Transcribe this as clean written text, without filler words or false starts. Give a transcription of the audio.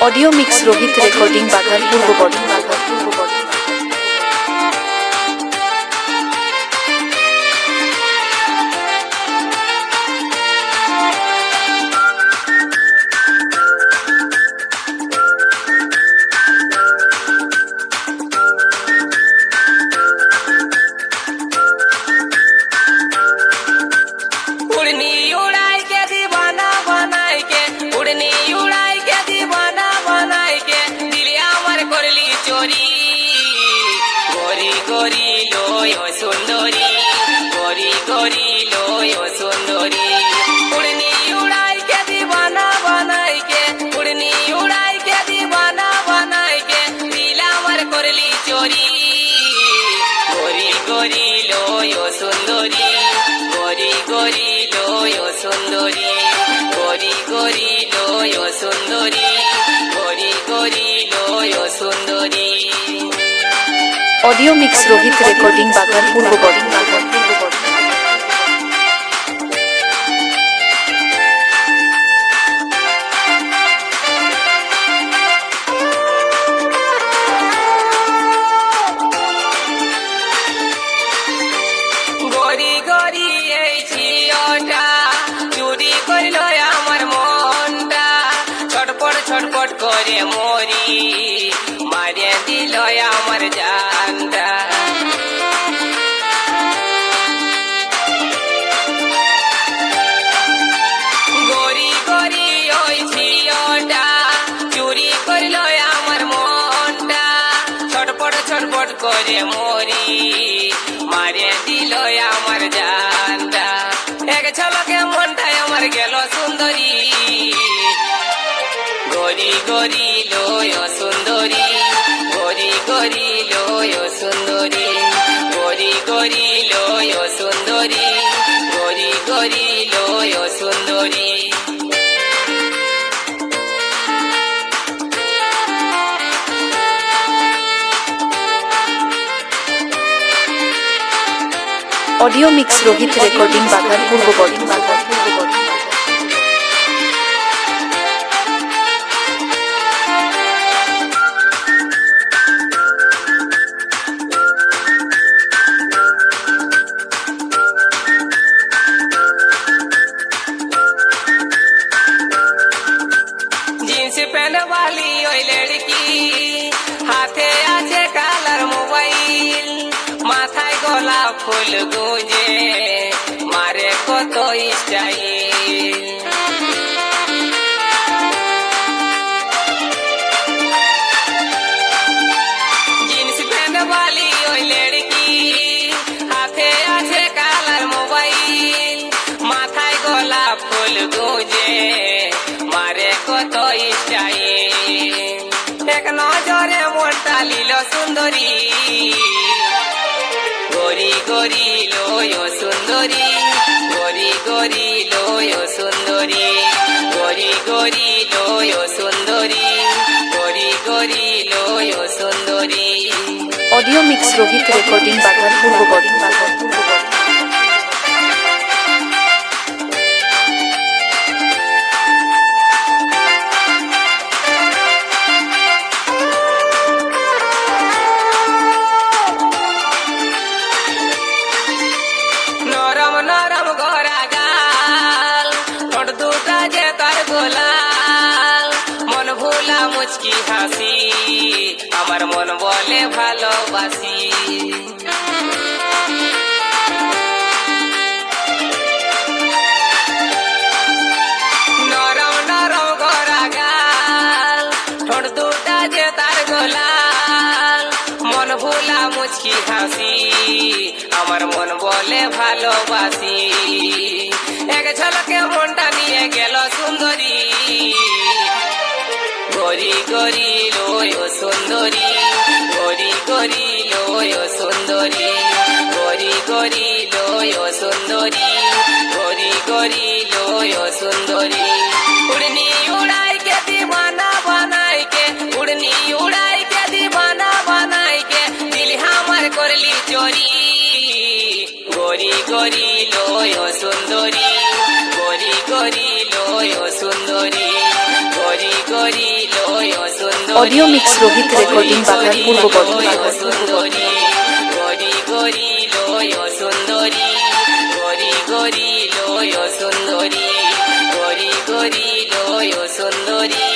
Audio mix Rohit recording বাগান পূর্ব বর্ধমান। গরি লয় সুন্দরী গরি গরি লয় সুন্দরী উড়নি উড়াই কে দিবানা বানাই কে উড়নি উড়াই কে দিবানা বানাই কে দিল আমার করলি চোরি গরি গরি লয় সুন্দরী গরি গরি লয় সুন্দরী গরি গরি লয় সুন্দরী গরি গরি লয় সুন্দরী। অডিও মিক্স রোহিত রেকর্ডিং বাগান পূর্ব বর্ধমান। গরি গরি এই ঝিওটা চুরি করল আমার মনটা ছটপট ছটপট করে মরি মারিয়ে দিল আমার জানটা। গরি গরি ওই ঝিওটা চুরি করল আমার মনটা ছটপট ছটপট করে মরি মারিয়ে দিল আমার জানটা। এক ঝলকে মনটাই আমার গেল সুন্দরী গরি গরি লয় সুন্দরী গরি গরি লয় সুন্দরী গরি গরি লয় সুন্দরী গরি গরি লয় সুন্দরী। অডিও মিক্স রোহিত রেকর্ডিং বাগান পূর্ব বর্ধমান। जींस पहन वाली ओई लड़की हाथे आछे कालार मोबाइल माथाय गोला फूल गुंजे मारे कत स्टाइल। जींस पहन वाली ओई लड़की हाथे आछे कालार मोबाइल माथाय गोला फूल गुंजे मारे कत स्टाइल। एक नजरे मोटा लील सुंदरी गरी गरी लय सुंदरी गरी गरी लय सुंदरी गरी गरी लय सुंदरी गरी गरी लय सुंदरी। অডিও মিক্স রোহিত রেকর্ডিং বাগান পূর্ব বর্ধমান। নরম নরম গড়া গাল ঠোঁট দুটা যে তার গোলাল মন ভোলা মুচকি হাসি আমার মন বলে ভালোবাসি। নরম নরম গড়া গাল ঠোঁট দুটা যে তার গোলাল মন ভোলা মুচকি হাসি আমার মন বলে ভালোবাসি। এক ঝলকে মনটা নিয়ে গেল সুন্দরী গরি গরি লয় সুন্দরী গরি গরি লয় সুন্দরী গরি গরি লয় সুন্দরী গরি গরি লয় সুন্দরী। উড়নি উড়াই কে দিবানা বানাই কে উড়নি উড়াই কে দিবানা বানাই কে দিল আমার করলি চোরি গরি গরি লয় সুন্দরী গরি গরি লয় সুন্দরী গরি গরি লয় অডিও মিক্স রোহিত রেকর্ডিং বাগান পূর্ব বর্ধমান। সুন্দরী গরি গরি লয় সুন্দরী গরি গরি লয় সুন্দরী গরি গরি লয় সুন্দরী